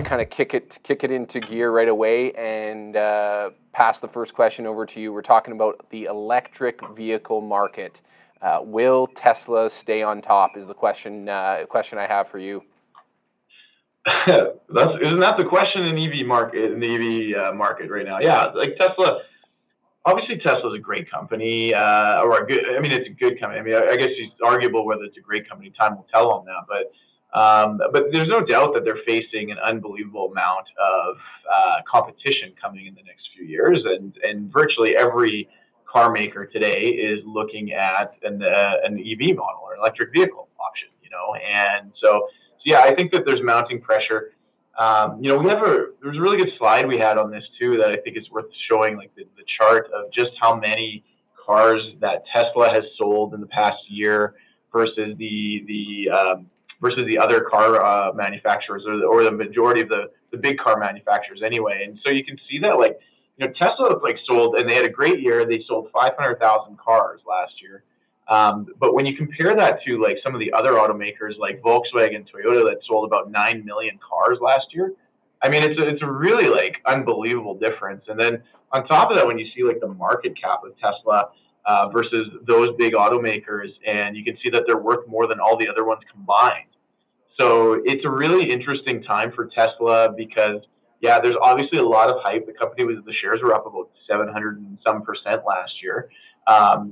kind of kick it into gear right away and pass the first question over to you. We're talking about the electric vehicle market. Will Tesla stay on top? Is the question I have for you. Isn't that the question in the EV market right now? Yeah, like Tesla. Obviously, Tesla is a great company, or a good. I mean, it's a good company. I mean, I guess it's arguable whether it's a great company. Time will tell on that. But there's no doubt that they're facing an unbelievable amount of competition coming in the next few years, and virtually every car maker today is looking at an EV model or electric vehicle option. And so yeah, I think that there's mounting pressure. There's a really good slide we had on this too that I think is worth showing, like the chart of just how many cars that Tesla has sold in the past year versus the other car manufacturers or the majority of the big car manufacturers anyway. And so you can see that Tesla sold, and they had a great year. They sold 500,000 cars last year. But when you compare that to some of the other automakers like Volkswagen and Toyota that sold about 9 million cars last year, I mean, it's a really unbelievable difference. And then on top of that, when you see the market cap of Tesla versus those big automakers, and you can see that they're worth more than all the other ones combined. So it's a really interesting time for Tesla because, yeah, there's obviously a lot of hype. The shares were up about 700 and some % last year.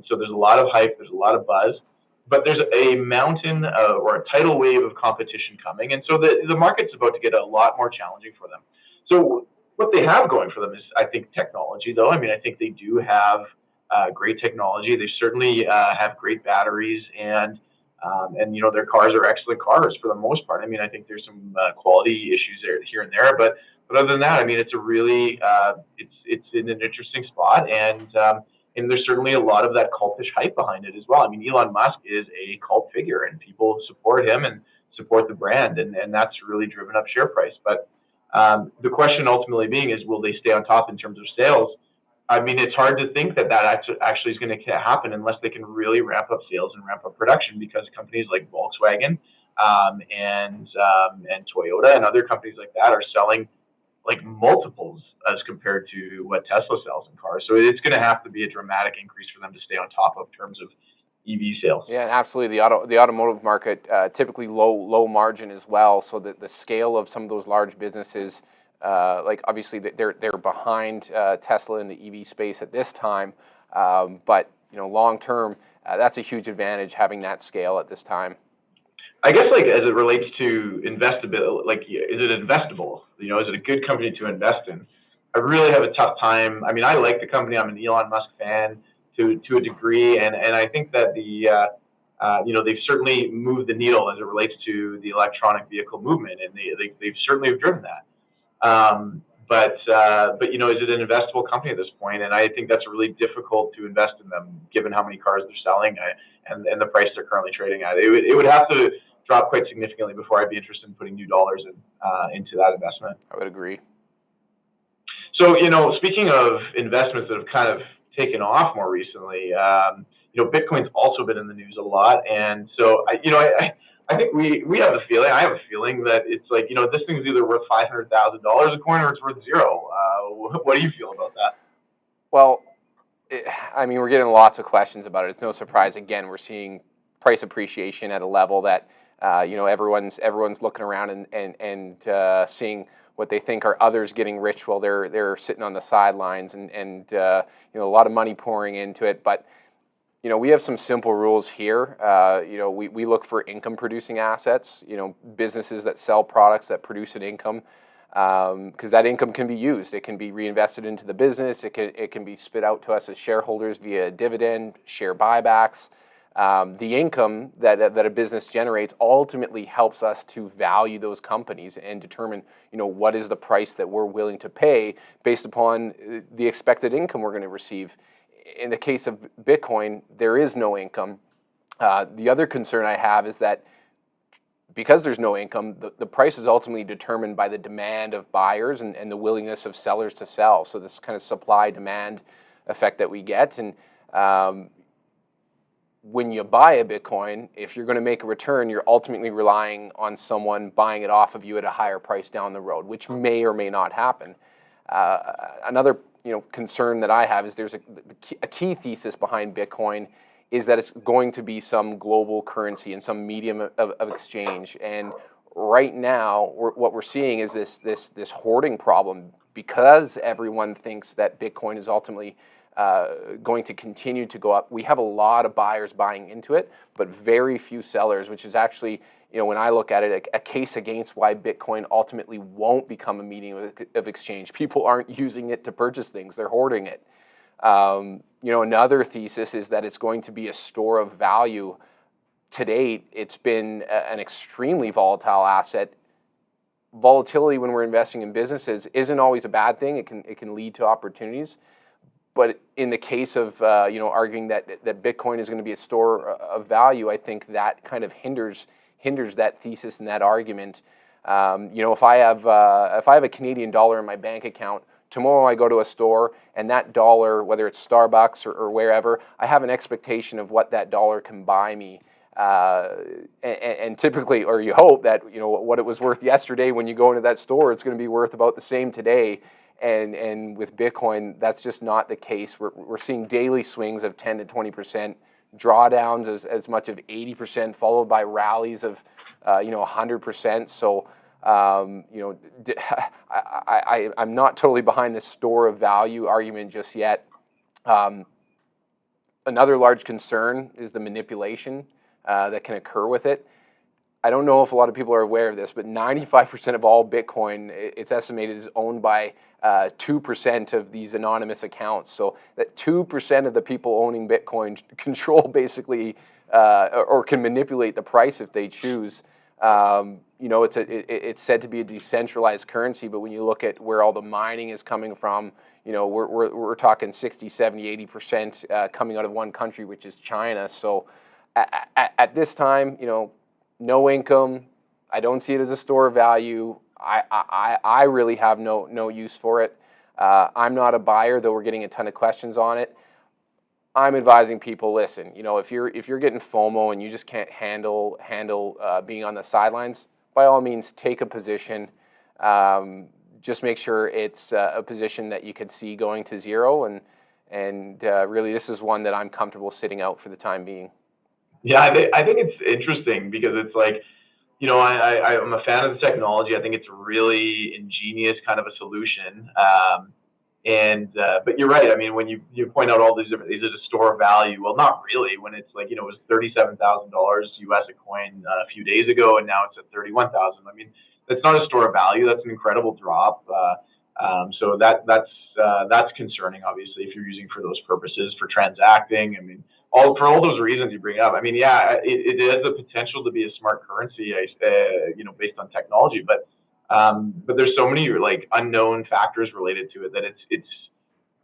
So there's a lot of hype, there's a lot of buzz, but there's a mountain or a tidal wave of competition coming. And so the market's about to get a lot more challenging for them. So what they have going for them is, I think, technology, though. I mean, I think they do have great technology. They certainly have great batteries, and their cars are excellent cars for the most part. I mean, I think there's some quality issues here and there, but other than that, I mean, it's a really it's in an interesting spot, and there's certainly a lot of that cultish hype behind it as well. I mean, Elon Musk is a cult figure, and people support him and support the brand, and that's really driven up share price. But the question ultimately being is, will they stay on top in terms of sales? I mean, it's hard to think that actually is going to happen unless they can really ramp up sales and ramp up production, because companies like Volkswagen and Toyota and other companies like that are selling multiples as compared to what Tesla sells in cars. So it's going to have to be a dramatic increase for them to stay on top of terms of EV sales. Yeah, absolutely. The automotive market typically low margin as well. So the scale of some of those large businesses, obviously they're behind Tesla in the EV space at this time, but long term, that's a huge advantage having that scale at this time. I guess as it relates to investability, is it investable? Is it a good company to invest in? I really have a tough time. I mean, I like the company. I'm an Elon Musk fan to a degree, and I think that they've certainly moved the needle as it relates to the electronic vehicle movement, and they've certainly driven that. But is it an investable company at this point? And I think that's really difficult to invest in them, given how many cars they're selling and the price they're currently trading at. It would have to drop quite significantly before I'd be interested in putting new dollars into that investment. I would agree. So, speaking of investments that have kind of taken off more recently, Bitcoin's also been in the news a lot, and so I think we have a feeling. I have a feeling that it's this thing's either worth $500,000 a coin or it's worth zero. What do you feel about that? Well, we're getting lots of questions about it. It's no surprise. Again, we're seeing price appreciation at a level that everyone's looking around and seeing what they think are others getting rich while they're sitting on the sidelines, and a lot of money pouring into it. But we have some simple rules here. We look for income-producing assets, businesses that sell products that produce an income, because that income can be used. It can be reinvested into the business. It can be spit out to us as shareholders via dividend, share buybacks. The income that a business generates ultimately helps us to value those companies and determine, what is the price that we're willing to pay based upon the expected income we're going to receive. In the case of Bitcoin, there is no income. The other concern I have is that because there's no income, the price is ultimately determined by the demand of buyers and the willingness of sellers to sell. So this kind of supply-demand effect that we get. And when you buy a Bitcoin, if you're going to make a return, you're ultimately relying on someone buying it off of you at a higher price down the road, which may or may not happen. Another concern that I have is there's a key thesis behind Bitcoin is that it's going to be some global currency and some medium of exchange. And right now, what we're seeing is this hoarding problem because everyone thinks that Bitcoin is ultimately going to continue to go up. We have a lot of buyers buying into it, but very few sellers, which is actually, when I look at it, a case against why Bitcoin ultimately won't become a medium of exchange. People aren't using it to purchase things, they're hoarding it. Another thesis is that it's going to be a store of value. To date, it's been an extremely volatile asset. Volatility when we're investing in businesses isn't always a bad thing. It can lead to opportunities. But in the case of arguing that Bitcoin is going to be a store of value, I think that kind of hinders that thesis and that argument. If I have a Canadian dollar in my bank account, tomorrow I go to a store and that dollar, whether it's Starbucks or wherever, I have an expectation of what that dollar can buy me. And typically, or you hope that what it was worth yesterday when you go into that store, it's going to be worth about the same today. And with Bitcoin, that's just not the case. We're seeing daily swings of 10 to 20%, drawdowns as much of 80%, followed by rallies of 100%. So I'm not totally behind the store of value argument just yet. Another large concern is the manipulation that can occur with it. I don't know if a lot of people are aware of this, but 95% of all Bitcoin, it's estimated, is owned by 2% of these anonymous accounts. So that 2% of the people owning Bitcoin control basically or can manipulate the price if they choose. It's said to be a decentralized currency, but when you look at where all the mining is coming from, we're talking 60, 70, 80% coming out of one country, which is China. So at this time, no income. I don't see it as a store of value. I really have no use for it. I'm not a buyer, though we're getting a ton of questions on it. I'm advising people, listen, if you're getting FOMO and you just can't handle being on the sidelines, by all means take a position. Just make sure it's a position that you could see going to zero, and really this is one that I'm comfortable sitting out for the time being. Yeah, I think it's interesting because it's like, I'm a fan of the technology. I think it's a really ingenious kind of a solution. But you're right. I mean, when you point out all these different, is it a store of value? Well, not really. When it's like, it was $37,000 US a coin a few days ago, and now it's at 31,000. I mean, that's not a store of value. That's an incredible drop. So that's concerning, obviously, if you're using for those purposes for transacting. I mean, for all those reasons you bring up. I mean, yeah, it has the potential to be a smart currency, based on technology, but there's so many like unknown factors related to it that it's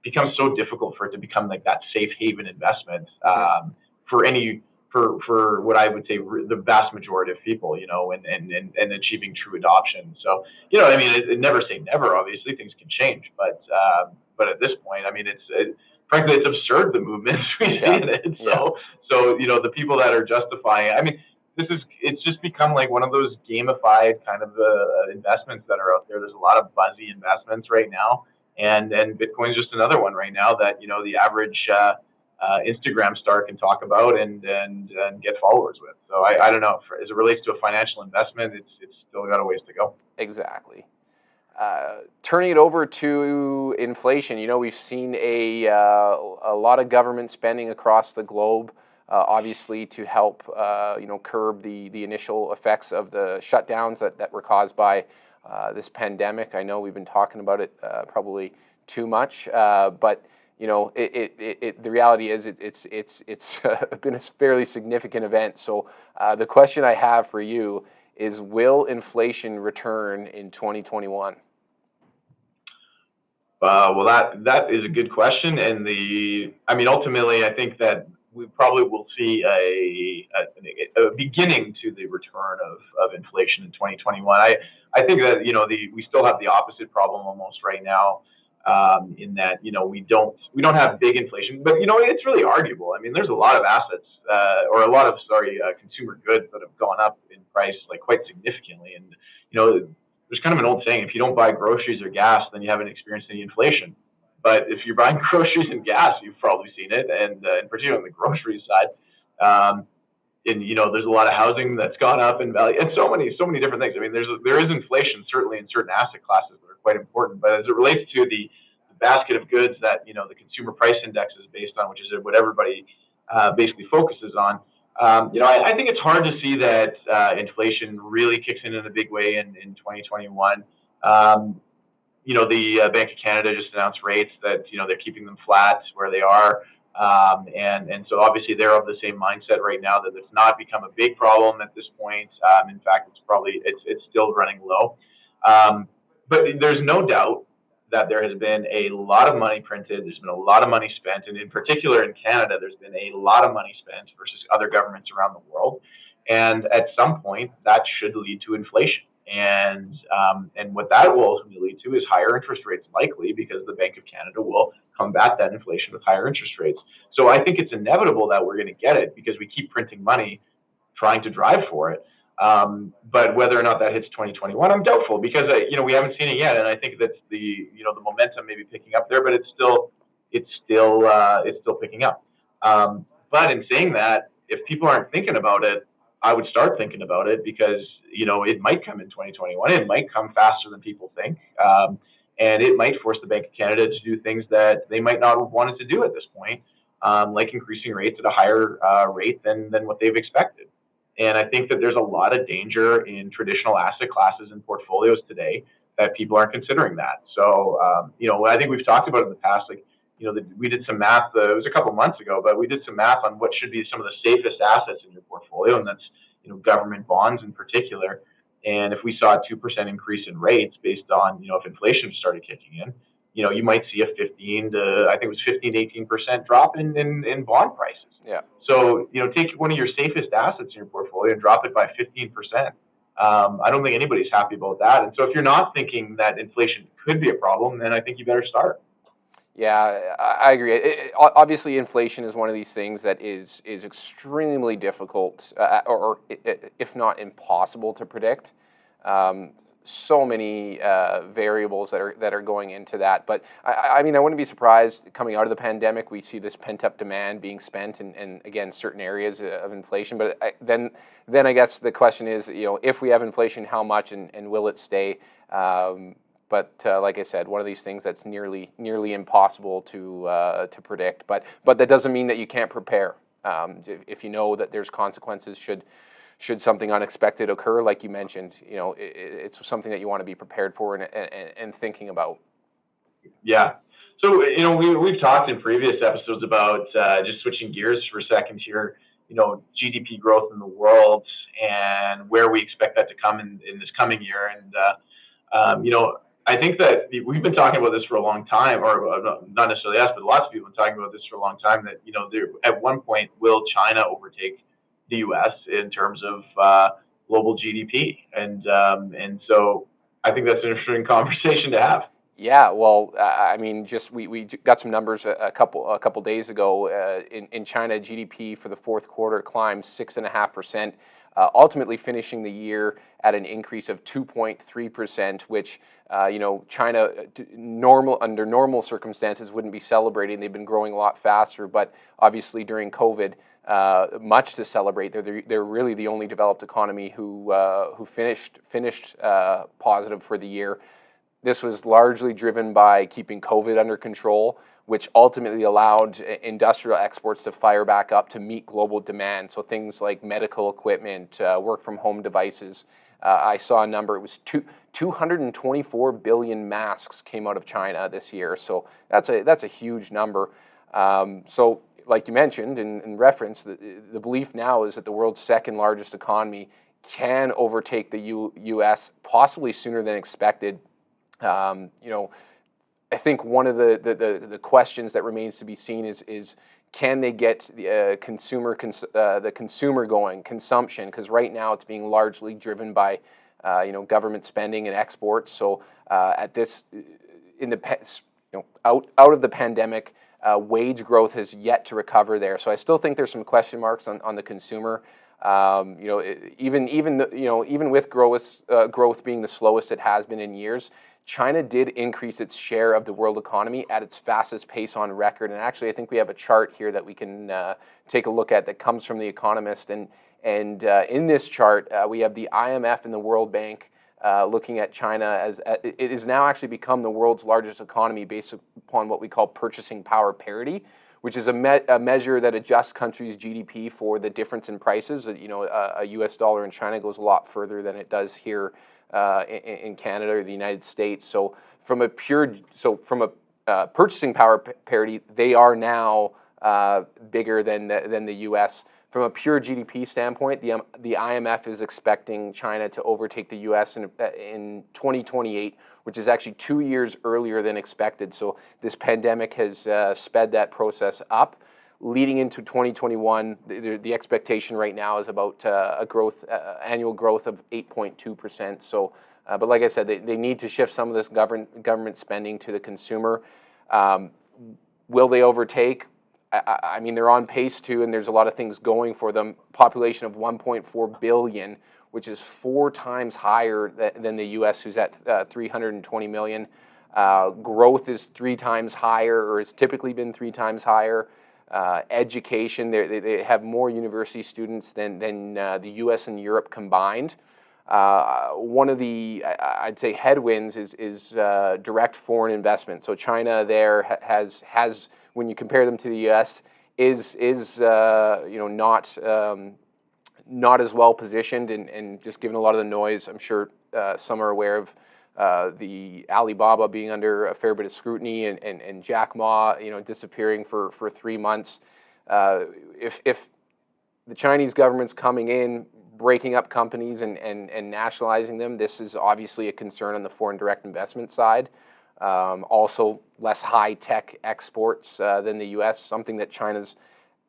become so difficult for it to become like that safe haven investment for what I would say the vast majority of people, and achieving true adoption. So, I mean, it never say never. Obviously, things can change, but at this point, I mean, frankly, it's absurd the movements we see in it. So the people that are justifying it, I mean, it's just become like one of those gamified kind of investments that are out there. There's a lot of buzzy investments right now, and Bitcoin's just another one right now that the average Instagram star can talk about and get followers with. So I don't know, as it relates to a financial investment, it's still got a ways to go. Exactly. Turning it over to inflation, we've seen a lot of government spending across the globe, obviously to help curb the initial effects of the shutdowns that were caused by this pandemic. I know we've been talking about it probably too much, but the reality is it's been a fairly significant event. So the question I have for you is, will inflation return in 2021? Well, that is a good question, and ultimately, I think that we probably will see a beginning to the return of inflation in 2021. I think that we still have the opposite problem almost right now. in that we don't have big inflation, but it's really arguable. I mean, there's a lot of assets or a lot of consumer goods that have gone up in price like quite significantly, and there's kind of an old saying: if you don't buy groceries or gas, then you haven't experienced any inflation. But if you're buying groceries and gas, you've probably seen it, and in particular on the groceries side. And there's a lot of housing that's gone up in value, and so many different things. I mean, there is inflation certainly in certain asset classes that are quite important, but as it relates to the basket of goods that the consumer price index is based on, which is what everybody basically focuses on. I think it's hard to see that inflation really kicks in a big way in 2021. The Bank of Canada just announced rates that they're keeping them flat where they are. And so obviously they're of the same mindset right now that it's not become a big problem at this point. In fact, it's still running low. But there's no doubt that there has been a lot of money printed. There's been a lot of money spent, and in particular in Canada, there's been a lot of money spent versus other governments around the world. And at some point, that should lead to inflation. And what that will ultimately lead to is higher interest rates, likely because the Bank of Canada will combat that inflation with higher interest rates. So I think it's inevitable that we're going to get it because we keep printing money, trying to drive for it. But whether or not that hits 2021, I'm doubtful because we haven't seen it yet, and I think that the momentum may be picking up there, but it's still picking up. But in saying that, if people aren't thinking about it, I would start thinking about it because it might come in 2021. It might come faster than people think, and it might force the Bank of Canada to do things that they might not have wanted to do at this point, like increasing rates at a higher rate than what they've expected. And I think that there's a lot of danger in traditional asset classes and portfolios today that people aren't considering that. So I think we've talked about it in the past, like. We did some math. It was a couple months ago, but we did some math on what should be some of the safest assets in your portfolio, and that's government bonds in particular. And if we saw a 2% increase in rates based on if inflation started kicking in, you might see a 15 to 18% drop in bond prices. Yeah. So take one of your safest assets in your portfolio and drop it by 15%. I don't think anybody's happy about that. And so if you're not thinking that inflation could be a problem, then I think you better start. Yeah, I agree. Obviously, inflation is one of these things that is extremely difficult, or if not impossible, to predict. So many variables that are going into that. But I mean, I wouldn't be surprised coming out of the pandemic, we see this pent up demand being spent, and again, certain areas of inflation. But then I guess the question is, if we have inflation, how much, and will it stay? But like I said, one of these things that's nearly impossible to predict. But that doesn't mean that you can't prepare. If you know that there's consequences should something unexpected occur, like you mentioned, it's something that you want to be prepared for and thinking about. Yeah. So we've talked in previous episodes about just switching gears for a second here. GDP growth in the world and where we expect that to come in this coming year, and I think that we've been talking about this for a long time, or not necessarily us, but lots of people have been talking about this for a long time, that, at one point, will China overtake the U.S. in terms of global GDP? And so I think that's an interesting conversation to have. Yeah, well, I mean, we got some numbers a couple days ago. In China, GDP for the fourth quarter climbed 6.5%. Ultimately finishing the year at an increase of 2.3%, which China under normal circumstances wouldn't be celebrating. They've been growing a lot faster, but obviously during COVID, much to celebrate. They're really the only developed economy who finished positive for the year. This was largely driven by keeping COVID under control, which ultimately allowed industrial exports to fire back up to meet global demand. So things like medical equipment, work from home devices. I saw a number, it was 224 billion masks came out of China this year. So that's a huge number. So like you mentioned in reference, the belief now is that the world's second largest economy can overtake the U.S. possibly sooner than expected. I think one of the questions that remains to be seen is can they get the consumer going, consumption? Because right now it's being largely driven by government spending and exports. So out of the pandemic. Wage growth has yet to recover there, so I still think there's some question marks on the consumer. Even with growth being the slowest it has been in years, China did increase its share of the world economy at its fastest pace on record. And actually, I think we have a chart here that we can take a look at that comes from The Economist. And in this chart, we have the IMF and the World Bank looking at China as it has now actually become the world's largest economy based upon what we call purchasing power parity, which is a measure that adjusts countries' GDP for the difference in prices. A U.S. dollar in China goes a lot further than it does here in Canada or the United States. So from a purchasing power parity, they are now bigger than the U.S. From a pure GDP standpoint, the IMF is expecting China to overtake the U.S. in 2028, which is actually 2 years earlier than expected. So this pandemic has sped that process up. Leading into 2021, the expectation right now is about annual growth of 8.2%. So, but like I said, they need to shift some of this government spending to the consumer. Will they overtake? I mean, they're on pace to, and there's a lot of things going for them. Population of 1.4 billion, which is 4 times higher than the U.S., who's at 320 million. Growth is 3 times higher, or it's typically been 3 times higher. Education, they have more university students than the U.S. and Europe combined. One of the, I'd say, headwinds is direct foreign investment. So China there has when you compare them to the U.S., is not as well positioned, and just given a lot of the noise, I'm sure some are aware of the Alibaba being under a fair bit of scrutiny, and Jack Ma, disappearing for 3 months. If the Chinese government's coming in, breaking up companies and nationalizing them, this is obviously a concern on the foreign direct investment side. Also, less high-tech exports than the U.S., something that China's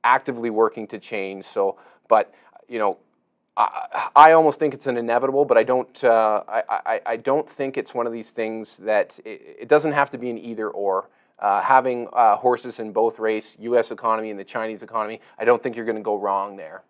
actively working to change. So, but I almost think it's an inevitable, but I don't think it's one of these things that it doesn't have to be an either or. Having horses in both race, U.S. economy and the Chinese economy, I don't think you're going to go wrong there.